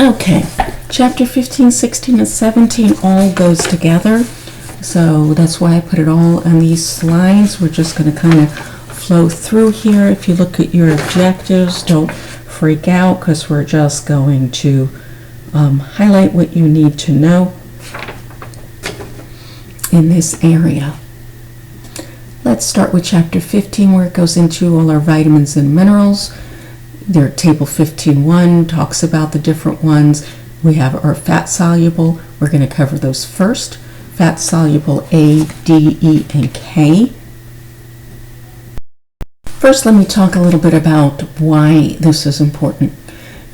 Okay, chapter 15, 16, and 17 all goes together. So that's why I put it all on these slides. We're just going to kind of flow through here. If you look at your objectives, don't freak out because we're just going to highlight what you need to know in this area. Let's start with chapter 15 where it goes into all our vitamins and minerals. There, table 15.1 talks about the different ones. We have our fat soluble. We're going to cover those first. Fat soluble A, D, E, and K. First, let me talk a little bit about why this is important.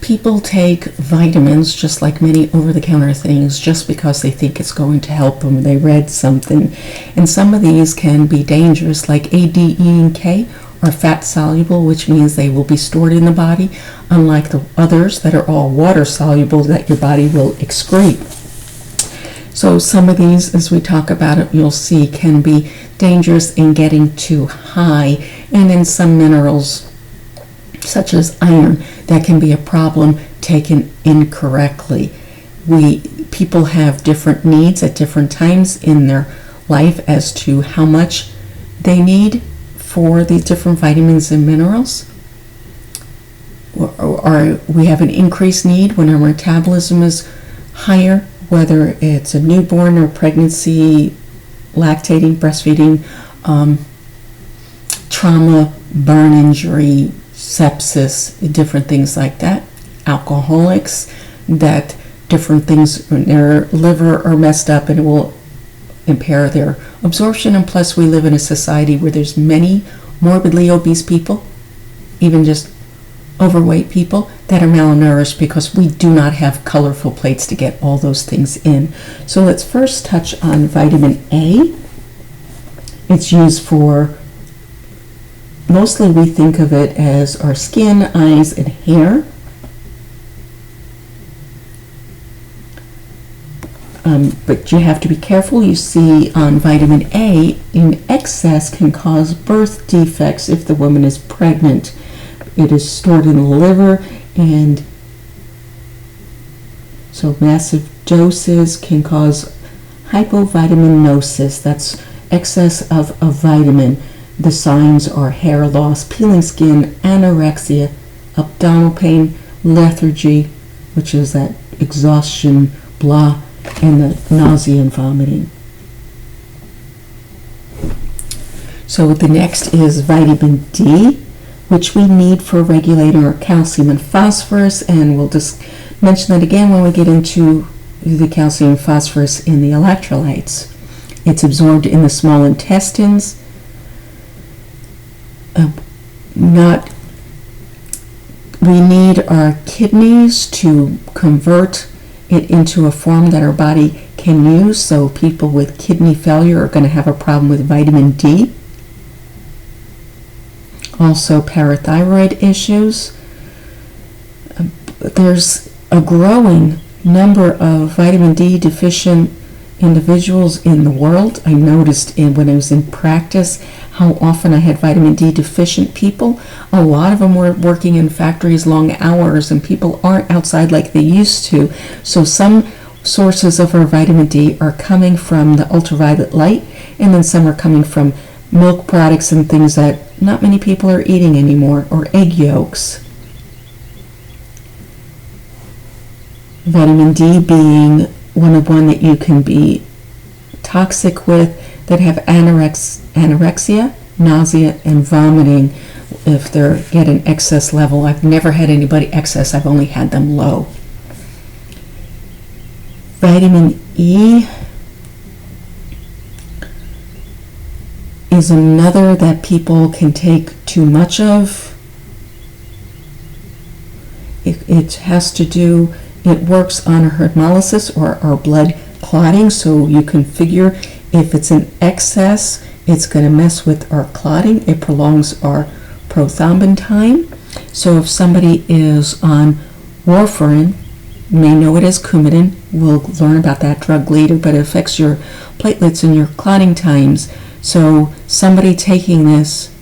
People take vitamins, just like many over-the-counter things, just because they think it's going to help them. They read something. And some of these can be dangerous, like A, D, E, and K are fat soluble, which means they will be stored in the body, unlike the others that are all water soluble that your body will excrete. So some of these, as we talk about it, you'll see can be dangerous in getting too high, and in some minerals such as iron, that can be a problem taken incorrectly. People have different needs at different times in their life as to how much they need for these different vitamins and minerals. Or we have an increased need when our metabolism is higher, whether it's a newborn or pregnancy, lactating, breastfeeding, trauma, burn injury, sepsis, different things like that. Alcoholics, that different things in their liver are messed up and it will impair their absorption. And plus we live in a society where there's many morbidly obese people, even just overweight people that are malnourished because we do not have colorful plates to get all those things in. So let's first touch on vitamin A. It's used for, mostly we think of it as our skin, eyes, and hair. But you have to be careful. You see on vitamin A, in excess can cause birth defects if the woman is pregnant. It is stored in the liver, and so massive doses can cause hypovitaminosis. That's excess of a vitamin. The signs are hair loss, peeling skin, anorexia, abdominal pain, lethargy, which is that exhaustion, blah, and the nausea and vomiting. So the next is vitamin D, which we need for regulating our calcium and phosphorus, and we'll just mention that again when we get into the calcium and phosphorus in the electrolytes. It's absorbed in the small intestines. We need our kidneys to convert it into a form that our body can use, so people with kidney failure are going to have a problem with vitamin D. Also parathyroid issues. There's a growing number of vitamin D deficient individuals in the world. I noticed when I was in practice how often I had vitamin D deficient people. A lot of them were working in factories long hours, and people aren't outside like they used to. So some sources of our vitamin D are coming from the ultraviolet light, and then some are coming from milk products and things that not many people are eating anymore, or egg yolks. Vitamin D being one that you can be toxic with, that have anorexia, nausea, and vomiting if they're at an excess level. I've never had anybody excess, I've only had them low. Vitamin E is another that people can take too much of. It has to do, it works on hemolysis or our blood clotting, so you can figure if it's an excess, it's going to mess with our clotting. It prolongs our prothrombin time. So if somebody is on warfarin, you may know it as Coumadin. We'll learn about that drug later, but it affects your platelets and your clotting times. So somebody taking this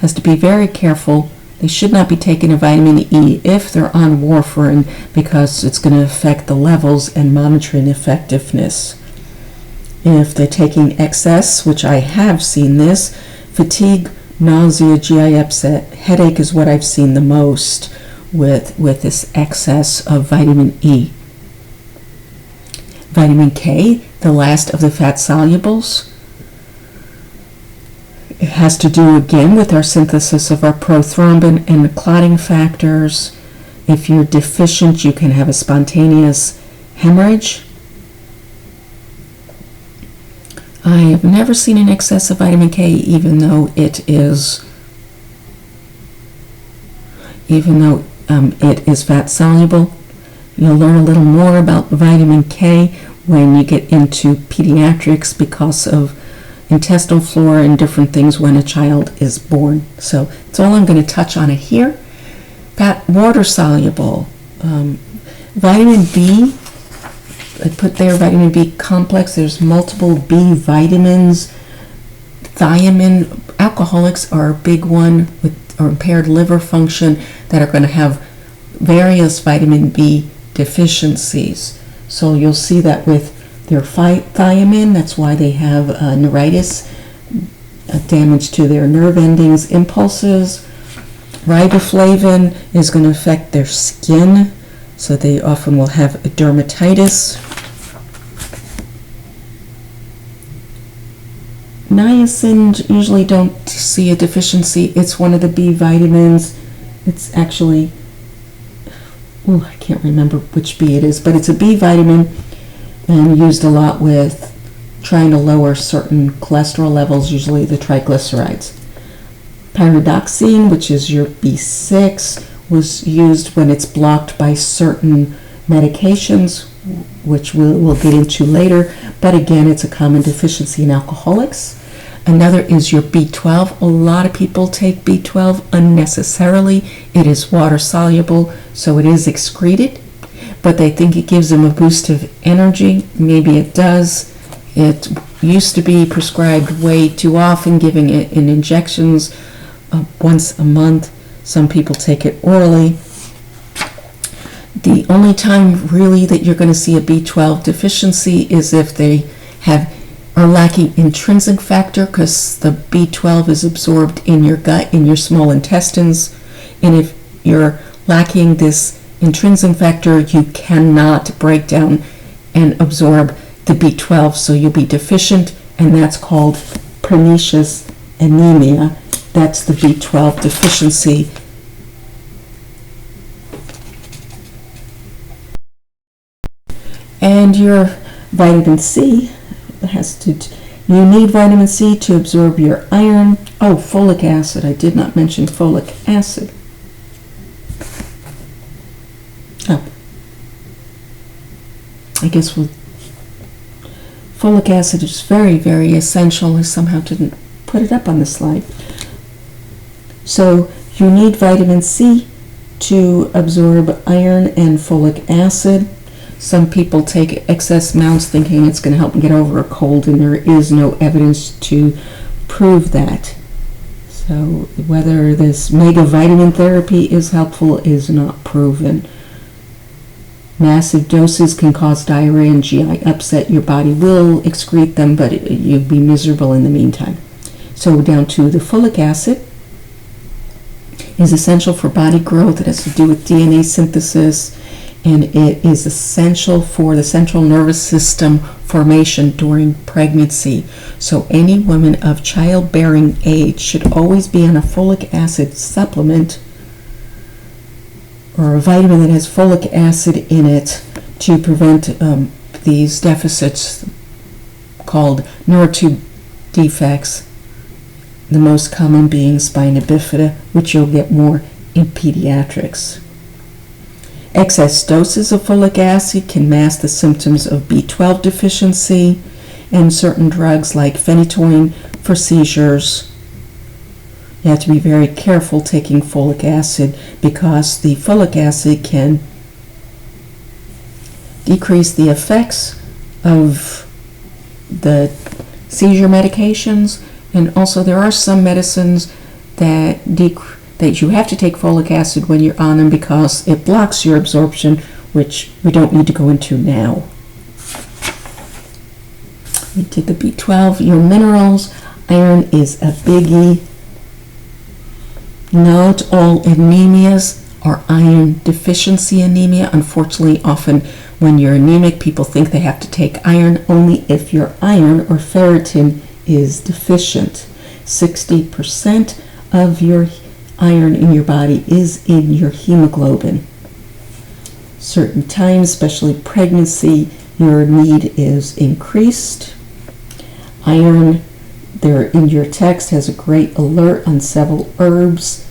has to be very careful They should not be taking a vitamin E if they're on warfarin, because it's going to affect the levels and monitoring effectiveness. If they're taking excess, which I have seen this, fatigue, nausea, GI upset, headache is what I've seen the most with this excess of vitamin E. Vitamin K, the last of the fat solubles. It has to do again with our synthesis of our prothrombin and the clotting factors. If you're deficient, you can have a spontaneous hemorrhage. I have never seen an excess of vitamin K, even though it is fat soluble. You'll learn a little more about vitamin K when you get into pediatrics because of intestinal flora and different things when a child is born. So that's all I'm going to touch on it here. Water soluble. Vitamin B, I put there vitamin B complex. There's multiple B vitamins. Thiamine, alcoholics are a big one with or impaired liver function that are going to have various vitamin B deficiencies. So you'll see that with their thiamine, that's why they have neuritis, damage to their nerve endings, impulses. Riboflavin is going to affect their skin, so they often will have dermatitis. Niacin, usually don't see a deficiency. It's one of the B vitamins. It's actually, I can't remember which B it is, but it's a B vitamin and used a lot with trying to lower certain cholesterol levels, usually the triglycerides. Pyridoxine, which is your B6, was used when it's blocked by certain medications, which we'll get into later, but again, it's a common deficiency in alcoholics. Another is your B12. A lot of people take B12 unnecessarily. It is water soluble, so it is excreted, but they think it gives them a boost of energy. Maybe it does. It used to be prescribed way too often, giving it in injections once a month. Some people take it orally. The only time really that you're going to see a B12 deficiency is if they are lacking intrinsic factor, because the B12 is absorbed in your gut, in your small intestines. And if you're lacking this intrinsic factor, you cannot break down and absorb the B12, so you'll be deficient, and that's called pernicious anemia. That's the B12 deficiency. And your vitamin C you need vitamin C to absorb your iron. Oh, folic acid. I did not mention folic acid. Oh. I guess folic acid is very, very essential. I somehow didn't put it up on the slide. So you need vitamin C to absorb iron and folic acid. Some people take excess amounts thinking it's going to help them get over a cold, and there is no evidence to prove that. So whether this mega vitamin therapy is helpful is not proven. Massive doses can cause diarrhea and GI upset. Your body will excrete them, but you'll be miserable in the meantime. So down to the folic acid is essential for body growth. It has to do with DNA synthesis, and it is essential for the central nervous system formation during pregnancy. So any woman of childbearing age should always be on a folic acid supplement or a vitamin that has folic acid in it to prevent these deficits called NUR defects, the most common being spina bifida, which you'll get more in pediatrics. Excess doses of folic acid can mask the symptoms of B12 deficiency, and certain drugs like phenytoin for seizures. You have to be very careful taking folic acid, because the folic acid can decrease the effects of the seizure medications, and also there are some medicines that that you have to take folic acid when you're on them because it blocks your absorption, which we don't need to go into now. We did the B12. Your minerals, iron is a biggie. Not all anemias are iron deficiency anemia. Unfortunately, often when you're anemic, people think they have to take iron only if your iron or ferritin is deficient. 60% of your iron in your body is in your hemoglobin. Certain times, especially pregnancy, your need is increased. Iron, there in your text, has a great alert on several herbs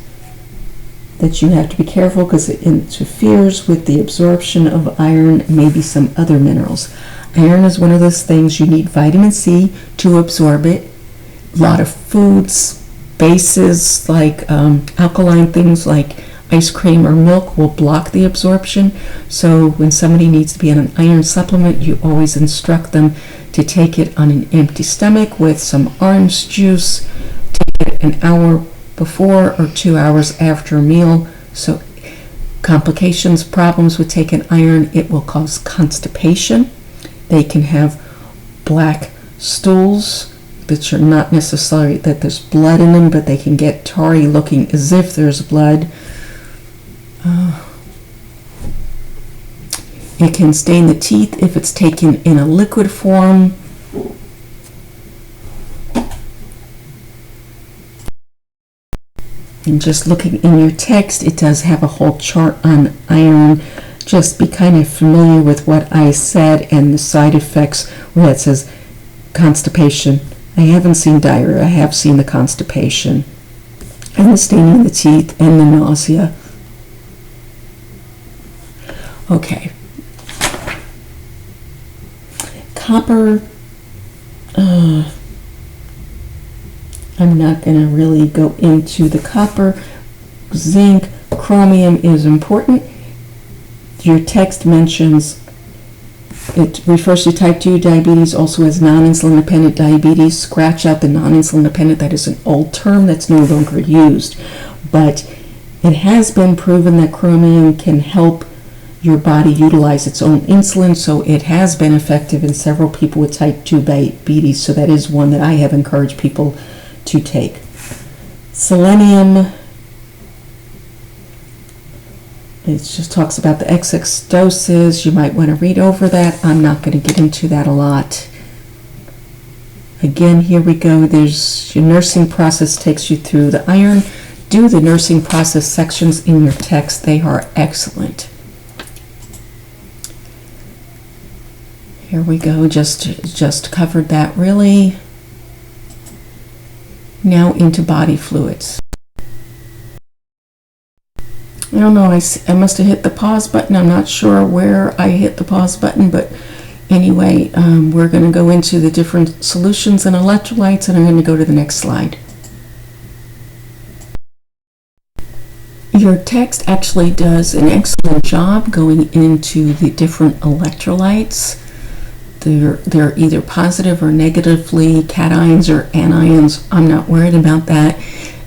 that you have to be careful because it interferes with the absorption of iron and maybe some other minerals. Iron is one of those things you need vitamin C to absorb it. A lot of foods, bases like alkaline things like ice cream or milk will block the absorption. So when somebody needs to be on an iron supplement, you always instruct them to take it on an empty stomach with some orange juice. Take it an hour before or 2 hours after a meal. So complications, problems with taking iron, it will cause constipation. They can have black stools that are not necessarily that there's blood in them, but they can get tarry looking as if there's blood. It can stain the teeth if it's taken in a liquid form. And just looking in your text, it does have a whole chart on iron. Just be kind of familiar with what I said and the side effects where it says constipation. I haven't seen diarrhea, I have seen the constipation and the staining of the teeth and the nausea. Okay. Copper, I'm not going to really go into the copper. Zinc, chromium is important. Your text mentions it refers to type 2 diabetes also as non-insulin dependent diabetes. Scratch out the non-insulin dependent. That is an old term that's no longer used. But it has been proven that chromium can help your body utilize its own insulin, so it has been effective in several people with type 2 diabetes, so that is one that I have encouraged people to take. Selenium, it just talks about the XX doses. You might want to read over that. I'm not going to get into that a lot. Again, here we go. There's your nursing process takes you through the iron. Do the nursing process sections in your text. They are excellent. Here we go, just covered that really. Now into body fluids. I don't know, I must have hit the pause button. I'm not sure where I hit the pause button, but anyway, we're going to go into the different solutions and electrolytes, and I'm going to go to the next slide. Your text actually does an excellent job going into the different electrolytes. They're either positive or negatively cations or anions. I'm not worried about that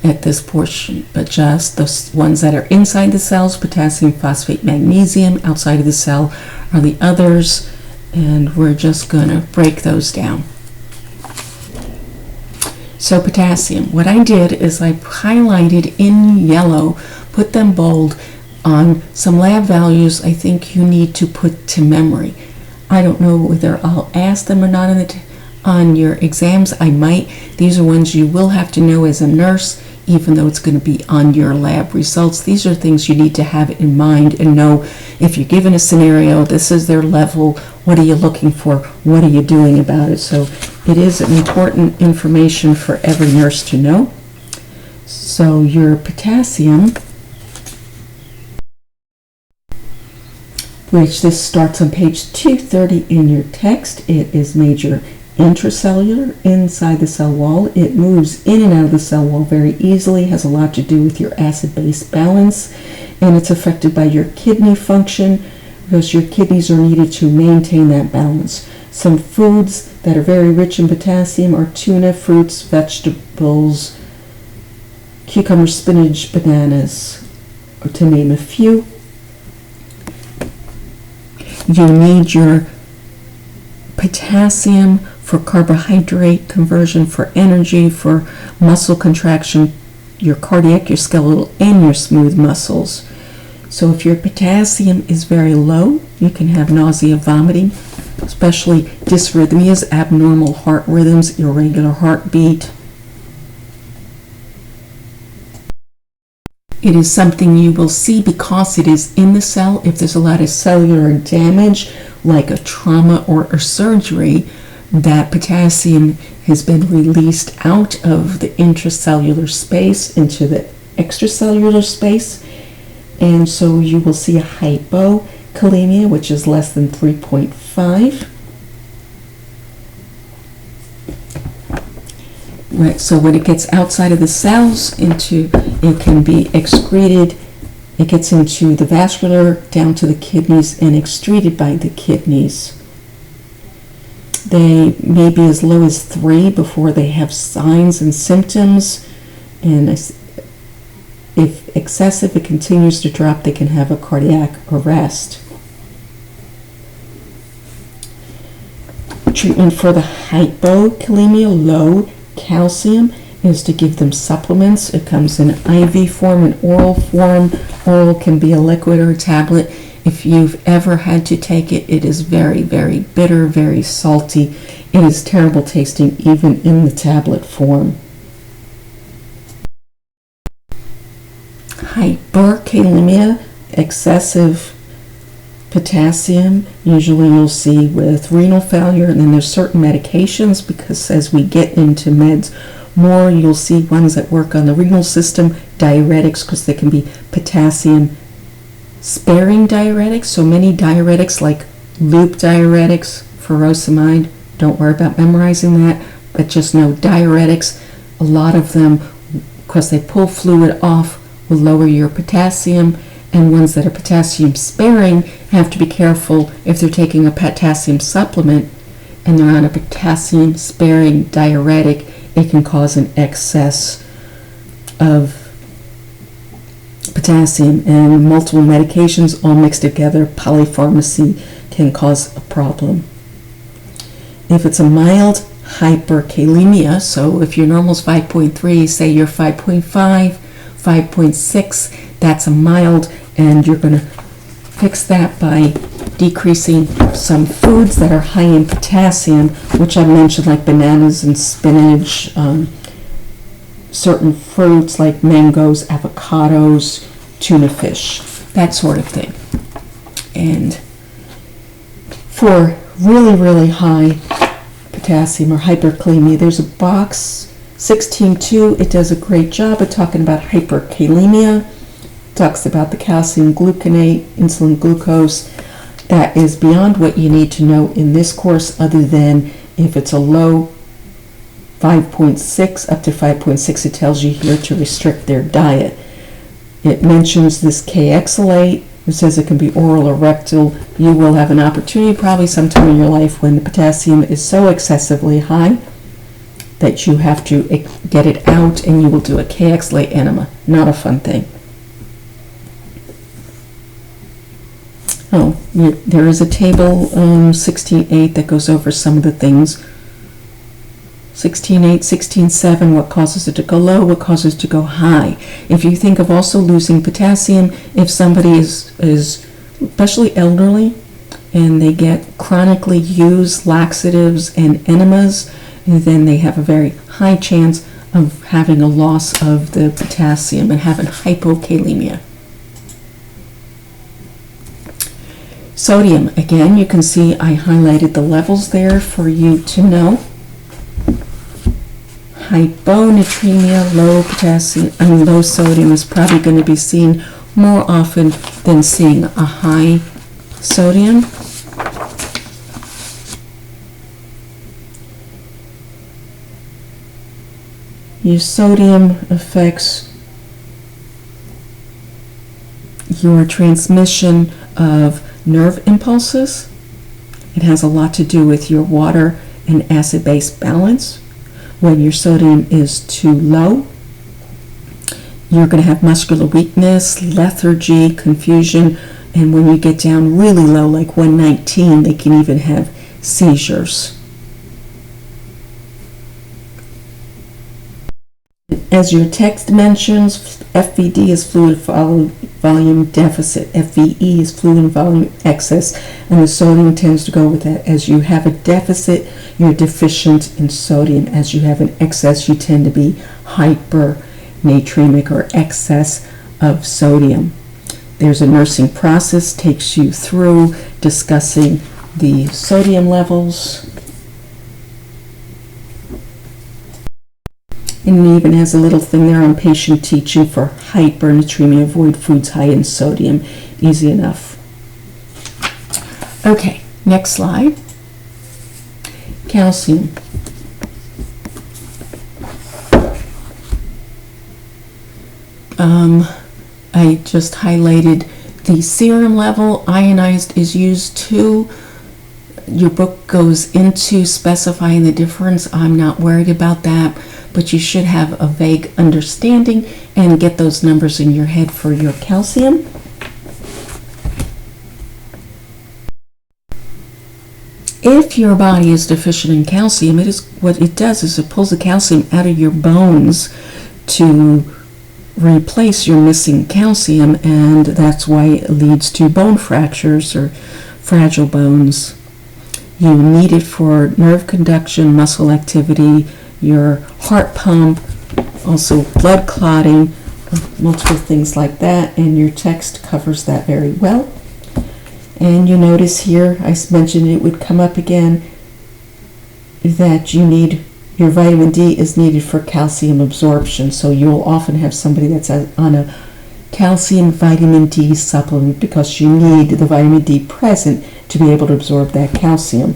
at this portion, but just the ones that are inside the cells, potassium, phosphate, magnesium. Outside of the cell are the others, and we're just going to break those down. So potassium, what I did is I highlighted in yellow, put them bold on some lab values I think you need to put to memory. I don't know whether I'll ask them or not on your exams. I might. These are ones you will have to know as a nurse, even though it's going to be on your lab results. These are things you need to have in mind and know if you're given a scenario, this is their level, what are you looking for, what are you doing about it. So it is important information for every nurse to know. So your potassium, which this starts on page 230 in your text. It is major intracellular, inside the cell wall. It moves in and out of the cell wall very easily, has a lot to do with your acid-base balance, and it's affected by your kidney function because your kidneys are needed to maintain that balance. Some foods that are very rich in potassium are tuna, fruits, vegetables, cucumber, spinach, bananas, or to name a few. You need your potassium for carbohydrate conversion, for energy, for muscle contraction, your cardiac, your skeletal, and your smooth muscles. So if your potassium is very low, you can have nausea, vomiting, especially dysrhythmias, abnormal heart rhythms, irregular heartbeat. It is something you will see because it is in the cell. If there's a lot of cellular damage, like a trauma or a surgery, that potassium has been released out of the intracellular space into the extracellular space. And so you will see a hypokalemia, which is less than 3.5. Right, so when it gets outside of the cells, it can be excreted. It gets into the vascular, down to the kidneys, and excreted by the kidneys. They may be as low as 3 before they have signs and symptoms. And if excessive, it continues to drop, they can have a cardiac arrest. Treatment for the hypokalemia, low calcium, is to give them supplements. It comes in IV form and oral form. Oral can be a liquid or a tablet. If you've ever had to take it, it is very, very bitter, very salty. It is terrible tasting even in the tablet form. Hyperkalemia, excessive potassium, usually you'll see with renal failure, and then there's certain medications, because as we get into meds more, you'll see ones that work on the renal system, diuretics, because they can be potassium sparing diuretics. So many diuretics, like loop diuretics, furosemide, don't worry about memorizing that, but just know diuretics, a lot of them, because they pull fluid off, will lower your potassium. And ones that are potassium sparing, have to be careful if they're taking a potassium supplement and they're on a potassium sparing diuretic. It can cause an excess of potassium, and multiple medications all mixed together, polypharmacy, can cause a problem. If it's a mild hyperkalemia, so if your normal is 5.3, say you're 5.5, 5.6, that's a mild, and you're going to fix that by decreasing some foods that are high in potassium, which I mentioned, like bananas and spinach, certain fruits like mangoes, avocados, tuna fish, that sort of thing. And for really, really high potassium or hyperkalemia, there's a box 16.2. It does a great job of talking about hyperkalemia. Talks about the calcium gluconate, insulin glucose. That is beyond what you need to know in this course, other than if it's a low 5.6 up to 5.6, it tells you here to restrict their diet. It mentions this K-exalate. It says it can be oral or rectal. You will have an opportunity probably sometime in your life when the potassium is so excessively high that you have to get it out, and you will do a K-exalate enema. Not a fun thing. Oh, there is a table 16.8 that goes over some of the things. 16.8, 16.7, what causes it to go low, what causes it to go high. If you think of also losing potassium, if somebody is especially elderly, and they get chronically used laxatives and enemas, then they have a very high chance of having a loss of the potassium and having hypokalemia. Sodium, again, you can see I highlighted the levels there for you to know. Hyponatremia, low potassium, low sodium is probably going to be seen more often than seeing a high sodium. Your sodium affects your transmission of nerve impulses. It has a lot to do with your water and acid-base balance. When your sodium is too low, You're going to have muscular weakness, lethargy, confusion, and when you get down really low, like 119, they can even have seizures. As your text mentions, FVD is fluid volume deficit, FVE is fluid volume excess, and the sodium tends to go with that. As you have a deficit, you're deficient in sodium. As you have an excess, you tend to be hypernatremic or excess of sodium. There's a nursing process, takes you through discussing the sodium levels. And it even has a little thing there on patient teaching for hypernatremia. Avoid foods high in sodium. Easy enough. Okay, next slide. Calcium. I just highlighted the serum level. Ionized is used too. Your book goes into specifying the difference. I'm not worried about that, but you should have a vague understanding and get those numbers in your head for your calcium. If your body is deficient in calcium, what it does is it pulls the calcium out of your bones to replace your missing calcium, and that's why it leads to bone fractures or fragile bones. You need it for nerve conduction, muscle activity, your heart pump, also blood clotting, multiple things like that, and your text covers that very well. And you notice here, I mentioned it would come up again, that you need, your vitamin D is needed for calcium absorption, so you'll often have somebody that's on a calcium vitamin D supplement because you need the vitamin D present to be able to absorb that calcium.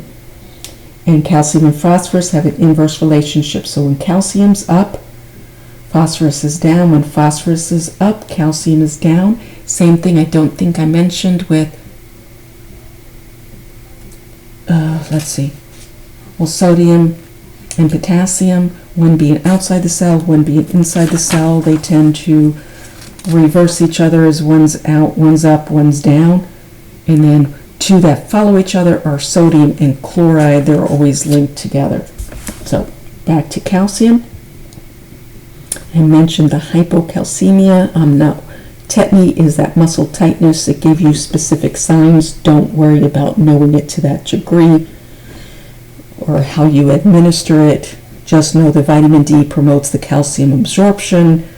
And calcium and phosphorus have an inverse relationship, so when calcium's up, phosphorus is down. When phosphorus is up, calcium is down. Same thing I don't think I mentioned with, sodium and potassium, one being outside the cell, one being inside the cell. They tend to reverse each other as one's out, one's up, one's down. And then two that follow each other are sodium and chloride. They're always linked together. So back to calcium. I mentioned the hypocalcemia. No, tetany is that muscle tightness that gives you specific signs. Don't worry about knowing it to that degree or how you administer it. Just know that vitamin D promotes the calcium absorption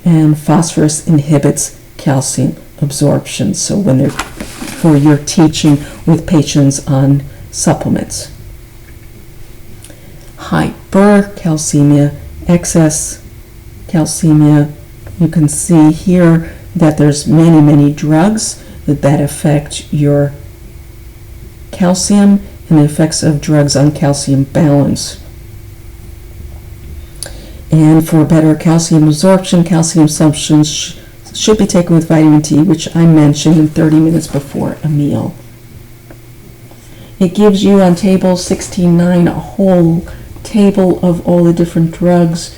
and phosphorus inhibits calcium absorption. So when they're for your teaching with patients on supplements. Hypercalcemia, excess calcemia. You can see here that there's many drugs that affect your calcium and the effects of drugs on calcium balance. And for better calcium absorption should be taken with vitamin D, which I mentioned, in 30 minutes before a meal. It gives you on table 16.9 a whole table of all the different drugs.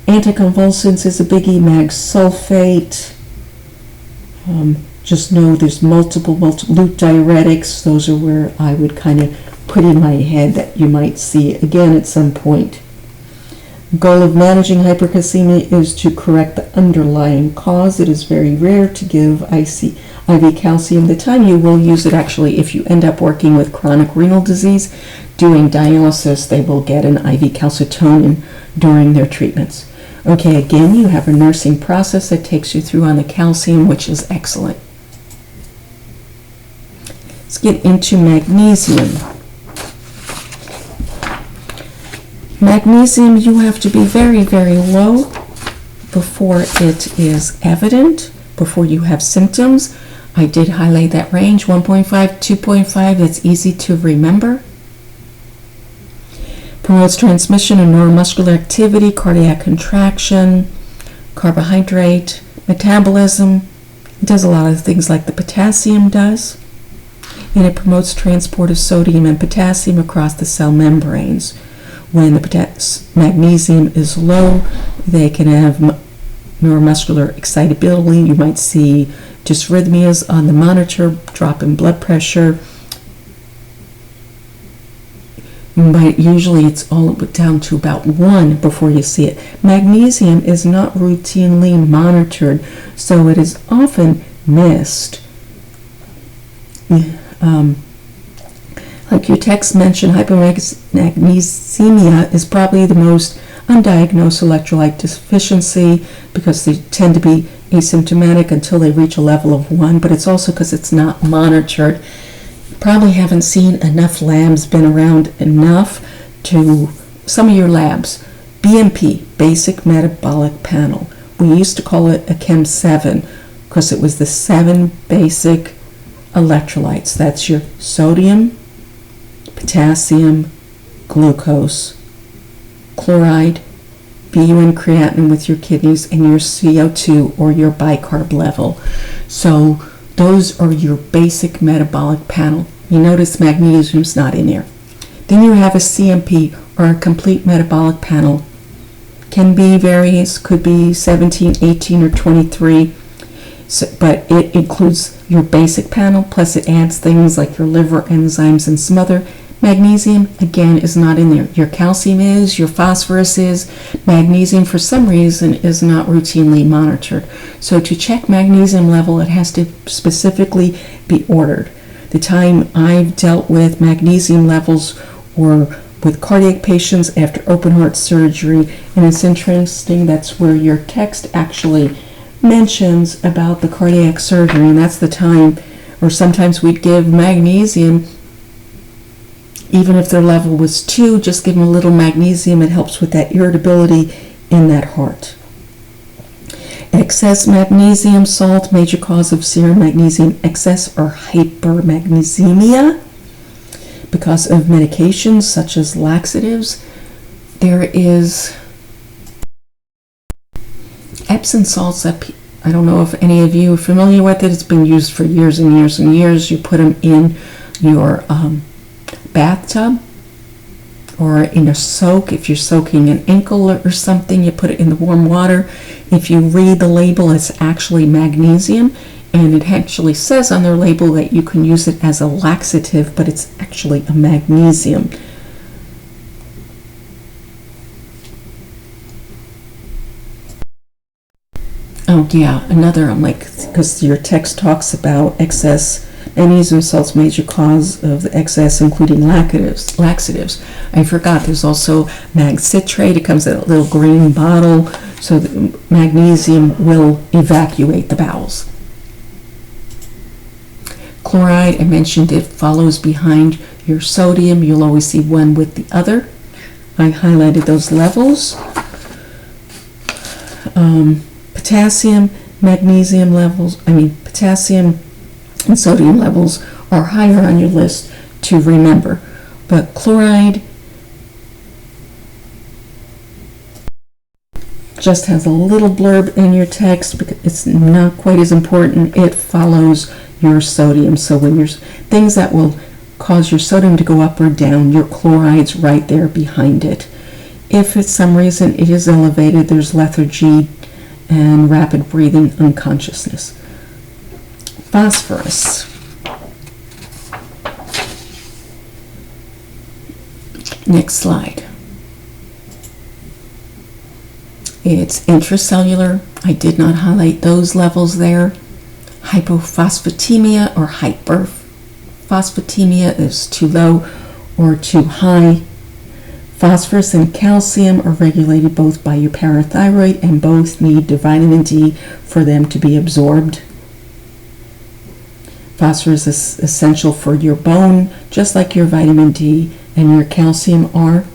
Anticonvulsants is a biggie, mag sulfate. Just know there's multiple loop diuretics. Those are where I would kind of put in my head that you might see again at some point. Goal of managing hypercalcemia is to correct the underlying cause. It is very rare to give IV calcium. The time you will use it, actually, if you end up working with chronic renal disease, doing dialysis, they will get an IV calcitonin during their treatments. Okay, again, you have a nursing process that takes you through on the calcium, which is excellent. Let's get into magnesium. Magnesium, you have to be very low before it is evident, before you have symptoms. I did highlight that range, 1.5, 2.5, that's easy to remember. Promotes transmission of neuromuscular activity, cardiac contraction, carbohydrate, metabolism. It does a lot of things like the potassium does. And it promotes transport of sodium and potassium across the cell membranes. When the magnesium is low, they can have neuromuscular excitability. You might see dysrhythmias on the monitor, drop in blood pressure. Usually it's all down to about 1 before you see it. Magnesium is not routinely monitored, so it is often missed. Like your text mentioned, hypomagnesemia is probably the most undiagnosed electrolyte deficiency because they tend to be asymptomatic until they reach a level of 1, but it's also because it's not monitored. Probably haven't seen enough labs, been around enough to some of your labs. BMP, Basic Metabolic Panel. We used to call it a Chem 7 because it was the 7 basic electrolytes. That's your sodium, potassium, glucose, chloride, BUN creatinine with your kidneys, and your CO2 or your bicarb level. So those are your basic metabolic panel. You notice magnesium's not in there. Then you have a CMP or a complete metabolic panel. Can be various, could be 17, 18, or 23. So, but it includes your basic panel, plus it adds things like your liver enzymes and some other. Magnesium, again, is not in there. Your calcium is, your phosphorus is. Magnesium, for some reason, is not routinely monitored. So to check magnesium level, it has to specifically be ordered. The time I've dealt with magnesium levels were with cardiac patients after open heart surgery, and it's interesting, that's where your text actually mentions about the cardiac surgery, and that's the time, or sometimes we'd give magnesium even if their level was 2, just give them a little magnesium. It helps with that irritability in that heart. Excess magnesium salt, major cause of serum magnesium excess or hypermagnesemia because of medications such as laxatives. There is Epsom salts that I don't know if any of you are familiar with it. It's been used for years and years and years. You put them in your bathtub or in a soak. If you're soaking an ankle or something, you put it in the warm water. If you read the label, it's actually magnesium, and it actually says on their label that you can use it as a laxative, but it's actually a magnesium. Oh yeah, another, I'm like, because your text talks about excess magnesium salts, major cause of the excess, including laxatives. I forgot there's also mag citrate. It comes in a little green bottle, so the magnesium will evacuate the bowels. Chloride, I mentioned it follows behind your sodium. You'll always see one with the other. I highlighted those levels. Potassium, magnesium levels, potassium and sodium levels are higher on your list to remember. But chloride just has a little blurb in your text because it's not quite as important. It follows your sodium. So when there's things that will cause your sodium to go up or down, your chloride's right there behind it. If for some reason it is elevated, there's lethargy and rapid breathing, unconsciousness. Phosphorus. Next slide. It's intracellular. I did not highlight those levels there. Hypophosphatemia or hyperphosphatemia is too low or too high. Phosphorus and calcium are regulated both by your parathyroid, and both need the vitamin D for them to be absorbed. Phosphorus is essential for your bone, just like your vitamin D and your calcium are.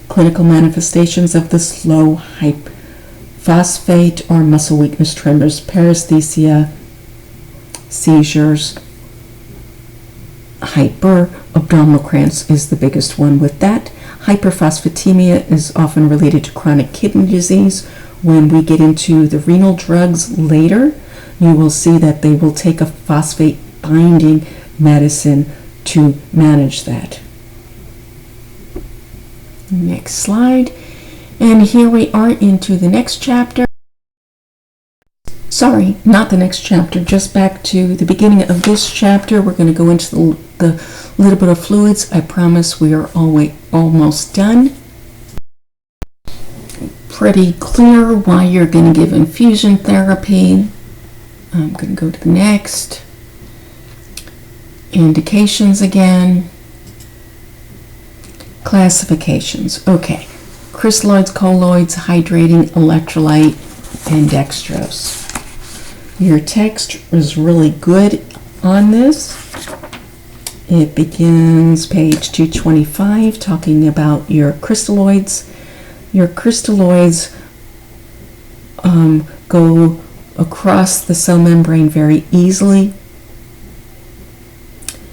Clinical manifestations of this low phosphate are muscle weakness, tremors, paresthesia, seizures. Hyperabdominal cramps is the biggest one with that. Hyperphosphatemia is often related to chronic kidney disease. When we get into the renal drugs later, you will see that they will take a phosphate binding medicine to manage that. Next slide. And here we are into the next chapter. Sorry, not the next chapter, just back to the beginning of this chapter. We're going to go into the little bit of fluids. I promise we are almost done. Pretty clear why you're going to give infusion therapy. I'm going to go to the next. Indications again. Classifications. Okay. Crystalloids, colloids, hydrating, electrolyte, and dextrose. Your text is really good on this. It begins page 225 talking about your crystalloids. Your crystalloids go across the cell membrane very easily.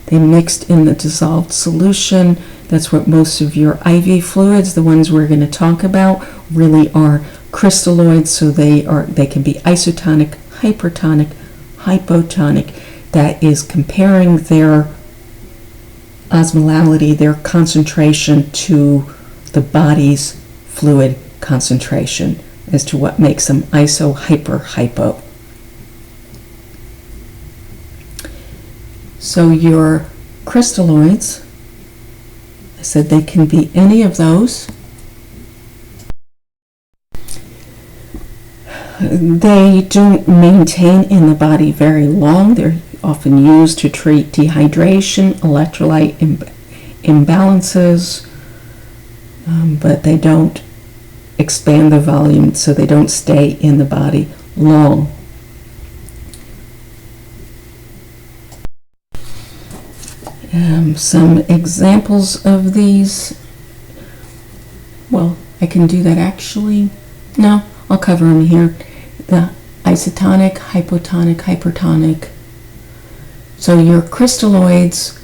They mixed in the dissolved solution. That's what most of your IV fluids, the ones we're going to talk about, really are crystalloids. So they can be isotonic, hypertonic, hypotonic. That is comparing their osmolality, their concentration to the body's fluid concentration as to what makes them iso, hyper, hypo. So your crystalloids, I said they can be any of those. They don't maintain in the body very long. They're often used to treat dehydration, electrolyte imbalances, but they don't expand the volume, so they don't stay in the body long. Some examples of these. Well, I can do that actually. No, I'll cover them here. The isotonic, hypotonic, hypertonic. So your crystalloids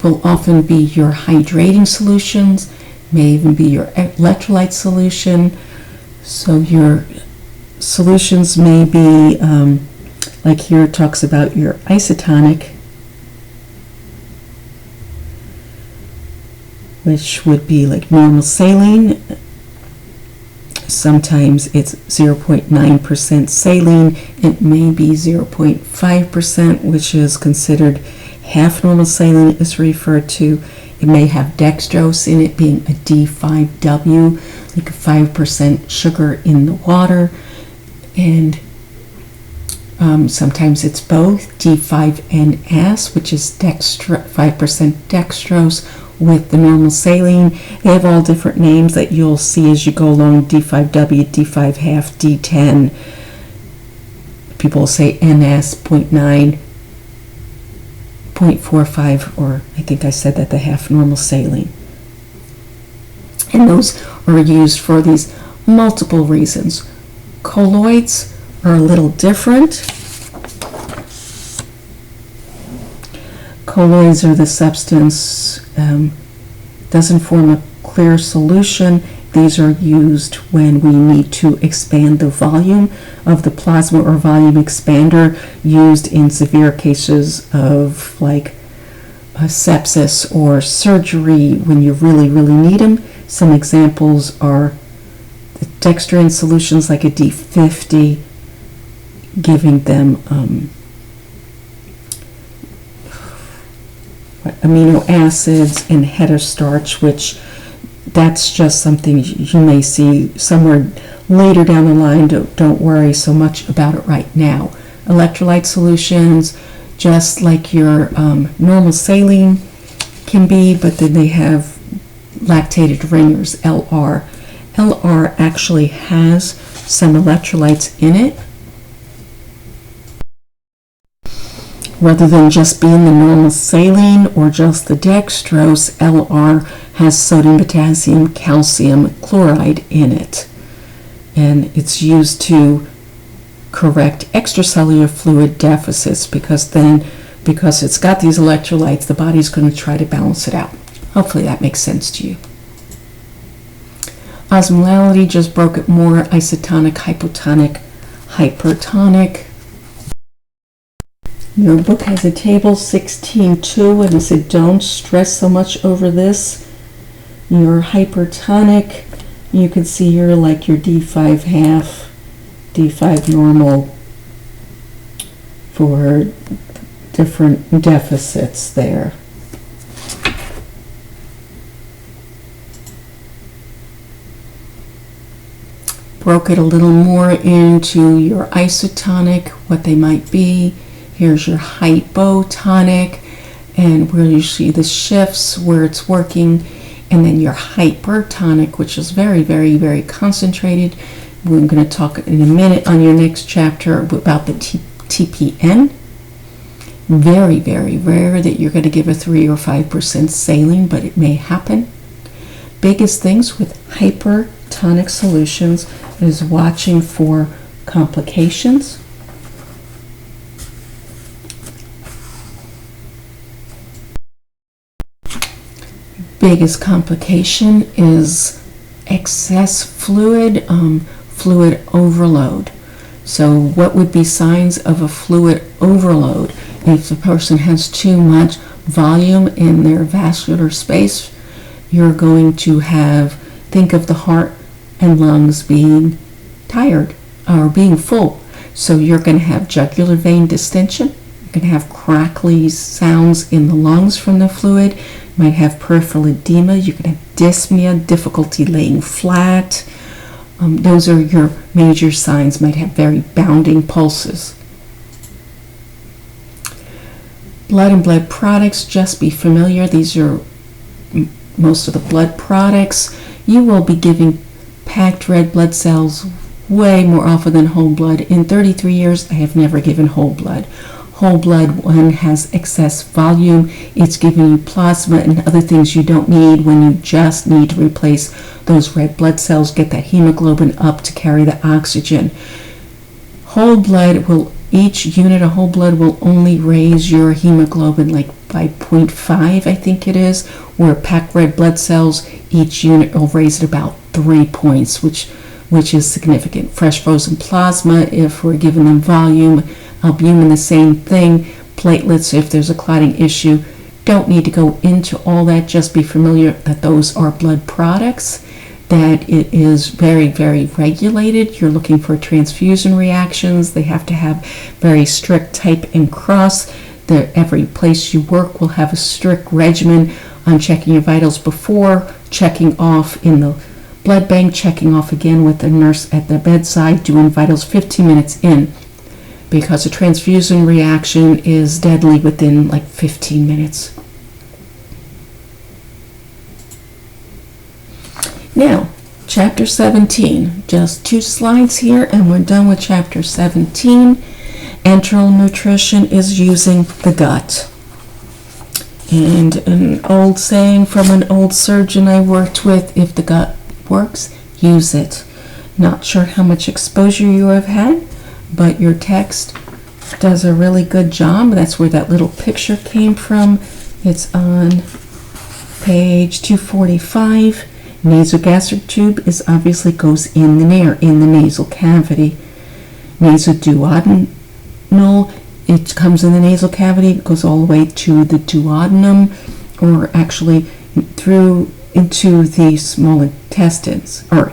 will often be your hydrating solutions, may even be your electrolyte solution. So your solutions may be, like here it talks about your isotonic, which would be like normal saline. Sometimes it's 0.9% saline. It may be 0.5%, which is considered half normal saline is referred to. It may have dextrose in it, being a D5W, like a 5% sugar in the water. And sometimes it's both, D5NS, which is 5% dextrose, with the normal saline. They have all different names that you'll see as you go along, D5W, D5 half, D10. People will say NS, 0.9, 0.45, or I think I said that the half normal saline. And those are used for these multiple reasons. Colloids are a little different. Colloids are the substance, doesn't form a clear solution. These are used when we need to expand the volume of the plasma or volume expander, used in severe cases of like sepsis or surgery when you really, really need them. Some examples are the dextrin solutions like a D50, giving them amino acids and heterstarch, which that's just something you may see somewhere later down the line. Don't worry so much about it right now. Electrolyte solutions, just like your normal saline can be, but then they have lactated ringers, LR. LR actually has some electrolytes in it, rather than just being the normal saline or just the dextrose. LR has sodium, potassium, calcium, chloride in it. And it's used to correct extracellular fluid deficits, because it's got these electrolytes, the body's going to try to balance it out. Hopefully that makes sense to you. Osmolality, just broke it more. Isotonic, hypotonic, hypertonic. Your book has a table 16.2, and I said don't stress so much over this. Your hypertonic You can see here like your D5 half, D5 normal for different deficits there. Broke it a little more into your isotonic, what they might be. Here's your hypotonic, and where you see the shifts where it's working, and then your hypertonic, which is very, very, very concentrated. We're going to talk in a minute on your next chapter about the TPN. Very, very rare that you're going to give a 3 or 5% saline, but it may happen. Biggest things with hypertonic solutions is watching for complications. Biggest complication is excess fluid, fluid overload. So what would be signs of a fluid overload? If the person has too much volume in their vascular space, you're going to think of the heart and lungs being tired or being full. So you're going to have jugular vein distension. You're going to have crackly sounds in the lungs from the fluid. You might have peripheral edema. You can have dyspnea, difficulty laying flat. Those are your major signs. Might have very bounding pulses. Blood and blood products, just be familiar. These are most of the blood products. You will be giving packed red blood cells way more often than whole blood. In 33 years, I have never given whole blood. Whole blood, one, has excess volume. It's giving you plasma and other things you don't need when you just need to replace those red blood cells, get that hemoglobin up to carry the oxygen. Whole blood will, each unit of whole blood will only raise your hemoglobin like by 0.5, I think it is, where packed red blood cells, each unit will raise it about 3 points, which is significant. Fresh frozen plasma, if we're giving them volume, albumin, the same thing. Platelets, if there's a clotting issue, don't need to go into all that. Just be familiar that those are blood products, that it is very, very regulated. You're looking for transfusion reactions. They have to have very strict type and cross. Every place you work will have a strict regimen on checking your vitals before, checking off in the blood bank, checking off again with the nurse at the bedside, doing vitals 15 minutes in, because a transfusion reaction is deadly within like 15 minutes. Now, chapter 17, just 2 slides here and we're done with chapter 17. Enteral nutrition is using the gut. And an old saying from an old surgeon I worked with, if the gut works, use it. Not sure how much exposure you have had, but your text does a really good job. That's where that little picture came from. It's on page 245. Nasogastric tube is obviously goes in the nasal cavity. Nasoduodenal, it comes in the nasal cavity, it goes all the way to the duodenum, or actually through into the small intestines, or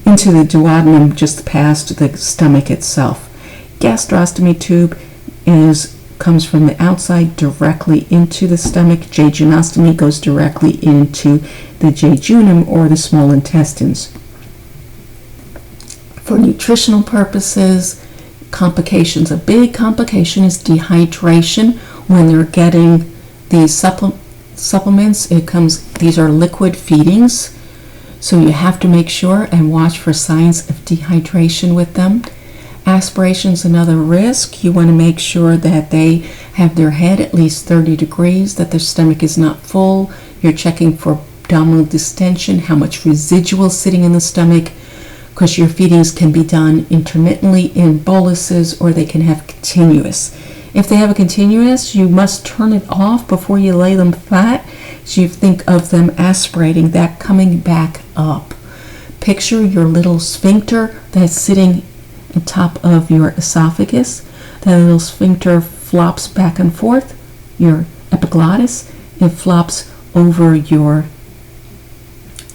into the duodenum just past the stomach itself. Gastrostomy tube comes from the outside directly into the stomach. Jejunostomy goes directly into the jejunum, or the small intestines. For nutritional purposes, complications, a big complication is dehydration when they're getting these supplements. These are liquid feedings, so you have to make sure and watch for signs of dehydration with them. Aspiration is another risk. You want to make sure that they have their head at least 30 degrees, that their stomach is not full. You're checking for abdominal distension, how much residual sitting in the stomach, because your feedings can be done intermittently in boluses, or they can have continuous. If they have a continuous, you must turn it off before you lay them flat. So you think of them aspirating, that coming back up. Picture your little sphincter that's sitting on top of your esophagus. That little sphincter flops back and forth. Your epiglottis, it flops over your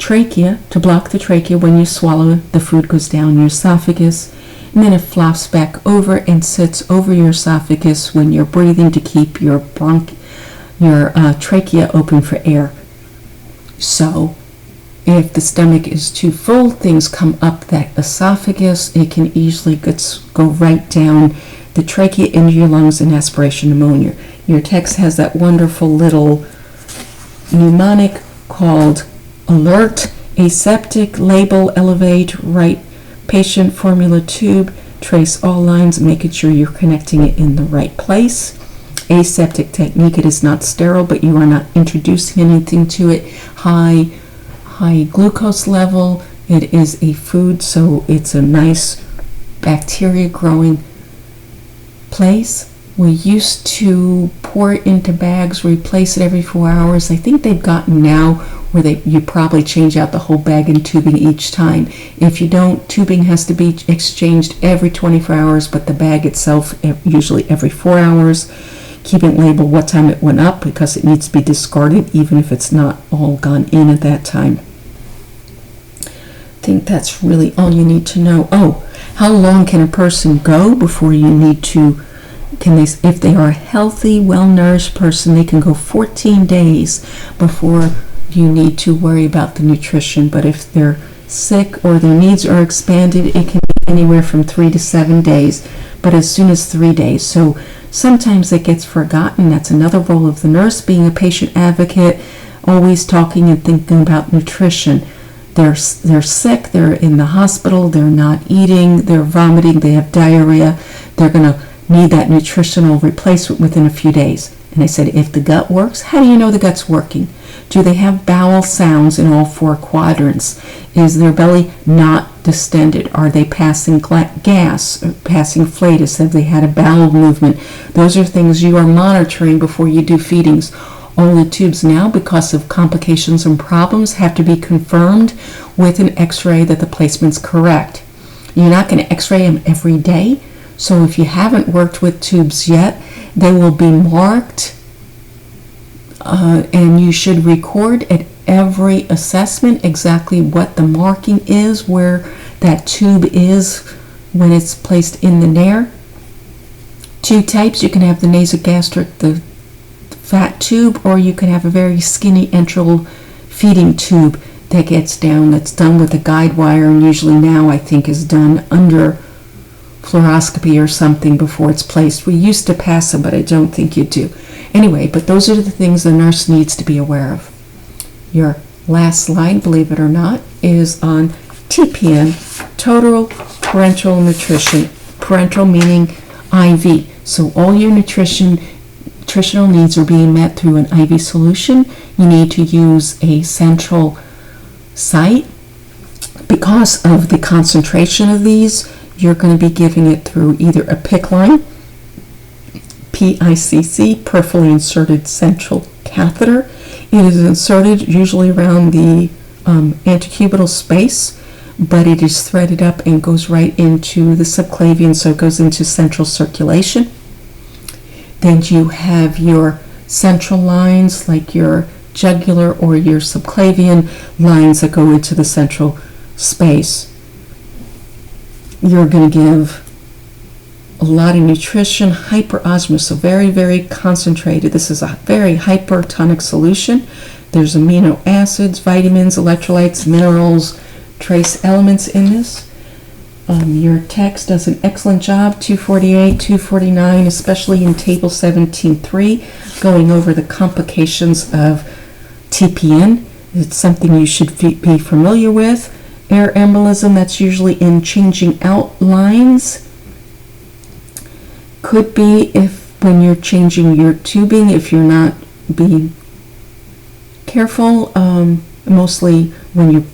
trachea, to block the trachea. When you swallow, the food goes down your esophagus, and then it flops back over and sits over your esophagus when you're breathing to keep your trachea open for air. So if the stomach is too full, things come up that esophagus. It can easily go right down the trachea into your lungs and aspiration pneumonia. Your text has that wonderful little mnemonic called alert, aseptic, label, elevate, write patient formula tube, trace all lines, making sure you're connecting it in the right place. Aseptic technique, it is not sterile, but you are not introducing anything to it. High glucose level, it is a food, so it's a nice bacteria growing place. We used to pour it into bags, replace it every 4 hours. I think they've gotten now where you probably change out the whole bag and tubing each time. If you don't, tubing has to be exchanged every 24 hours, but the bag itself usually every 4 hours. Keep it labeled what time it went up because it needs to be discarded even if it's not all gone in at that time. I think that's really all you need to know. Oh, how long can a person go before you need to, if they are a healthy, well-nourished person, they can go 14 days before you need to worry about the nutrition. But if they're sick or their needs are expanded, it can be anywhere from 3 to 7 days, but as soon as 3 days. So sometimes it gets forgotten. That's another role of the nurse, being a patient advocate, always talking and thinking about nutrition. They're sick, they're in the hospital, they're not eating, they're vomiting, they have diarrhea. They're going to need that nutritional replacement within a few days. And I said, if the gut works, how do you know the gut's working? Do they have bowel sounds in all 4 quadrants? Is their belly not distended? Are they passing gas or passing flatus? Have they had a bowel movement? Those are things you are monitoring before you do feedings. All the tubes now, because of complications and problems, have to be confirmed with an x-ray that the placement's correct. You're not going to x-ray them every day. So if you haven't worked with tubes yet, they will be marked, and you should record at every assessment exactly what the marking is, where that tube is when it's placed in the NUR. 2 types, you can have the nasogastric, the fat tube, or you can have a very skinny enteral feeding tube that gets down, that's done with a guide wire, and usually now I think is done under fluoroscopy or something before it's placed. We used to pass them, but I don't think you do. Anyway, but those are the things the nurse needs to be aware of. Your last slide, believe it or not, is on TPN, total parenteral nutrition. Parenteral meaning IV. So all your nutritional needs are being met through an IV solution. You need to use a central site. Because of the concentration of these, you're going to be giving it through either a PICC line, PICC, peripherally inserted central catheter. It is inserted usually around the antecubital space, but it is threaded up and goes right into the subclavian, so it goes into central circulation. Then you have your central lines, like your jugular or your subclavian lines that go into the central space. You're going to give a lot of nutrition, hyperosmosis, so very, very concentrated. This is a very hypertonic solution. There's amino acids, vitamins, electrolytes, minerals, trace elements in this. Your text does an excellent job, 248, 249, especially in table 17.3, going over the complications of TPN. It's something you should be familiar with. Air embolism, that's usually in changing out lines. Could be if when you're changing your tubing, if you're not being careful, mostly when you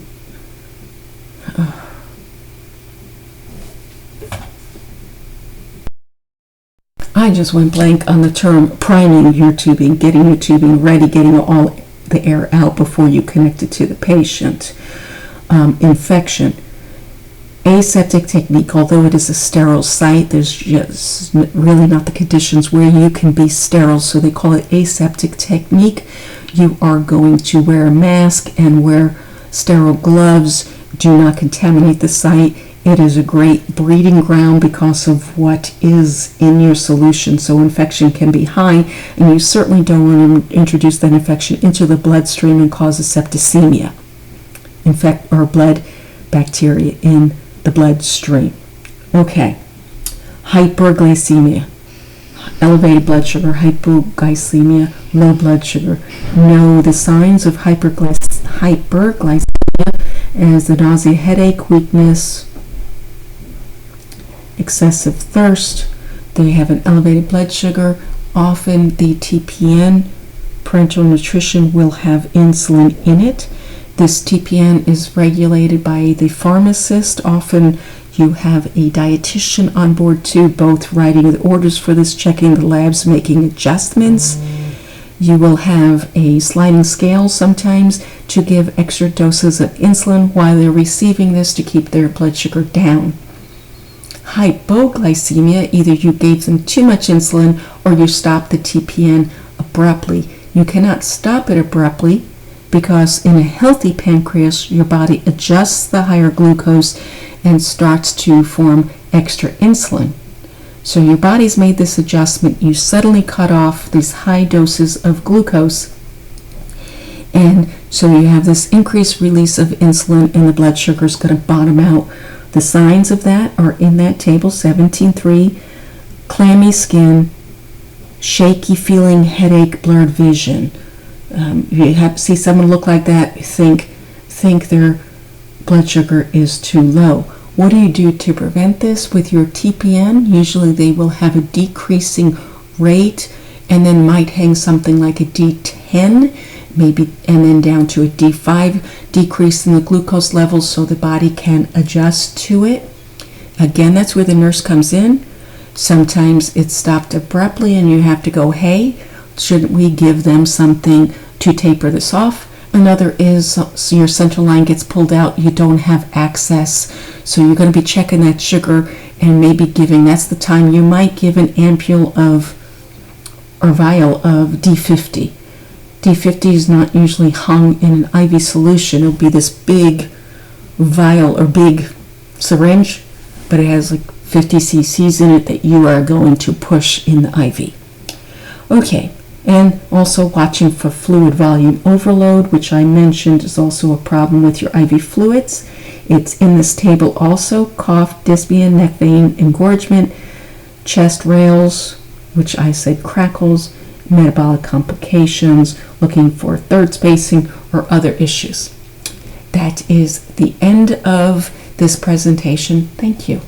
I just went blank on the term priming your tubing, getting your tubing ready, getting all the air out before you connect it to the patient. Infection. Aseptic technique, although it is a sterile site, there's just really not the conditions where you can be sterile, so they call it aseptic technique. You are going to wear a mask and wear Sterile gloves do not contaminate the site. It is a great breeding ground because of what is in your solution, so infection can be high, and you certainly don't want to introduce that infection into the bloodstream and cause a septicemia, or blood bacteria in the bloodstream. Okay, hyperglycemia, elevated blood sugar, hypoglycemia, low blood sugar. Know the signs of hyperglycemia as the nausea, headache, weakness, excessive thirst. They have an elevated blood sugar. Often the TPN, parenteral nutrition, will have insulin in it. This TPN is regulated by the pharmacist. Often you have a dietitian on board too, both writing the orders for this, checking the labs, making adjustments. You will have a sliding scale sometimes to give extra doses of insulin while they're receiving this to keep their blood sugar down. Hypoglycemia, either you gave them too much insulin or you stopped the TPN abruptly. You cannot stop it abruptly because in a healthy pancreas, your body adjusts the higher glucose and starts to form extra insulin. So your body's made this adjustment. You suddenly cut off these high doses of glucose, and so you have this increased release of insulin and the blood sugar is going to bottom out. The signs of that are in that table, 17.3, clammy skin, shaky feeling, headache, blurred vision. You see someone look like that, think their blood sugar is too low. What do you do to prevent this with your TPN? Usually they will have a decreasing rate and then might hang something like a D10, maybe, and then down to a D5, decrease in the glucose levels so the body can adjust to it. Again, that's where the nurse comes in. Sometimes it's stopped abruptly and you have to go, hey, shouldn't we give them something to taper this off? Another is so your central line gets pulled out, you don't have access, so you're going to be checking that sugar and maybe giving, that's the time you might give an ampule of or vial of D50. D50 is not usually hung in an IV solution. It'll be this big vial or big syringe, but it has like 50 cc's in it that you are going to push in the IV. Okay, and also watching for fluid volume overload, which I mentioned is also a problem with your IV fluids. It's in this table also: cough, dyspnea, neck vein engorgement, chest rails, which I said crackles, metabolic complications, looking for third spacing or other issues. That is the end of this presentation. Thank you.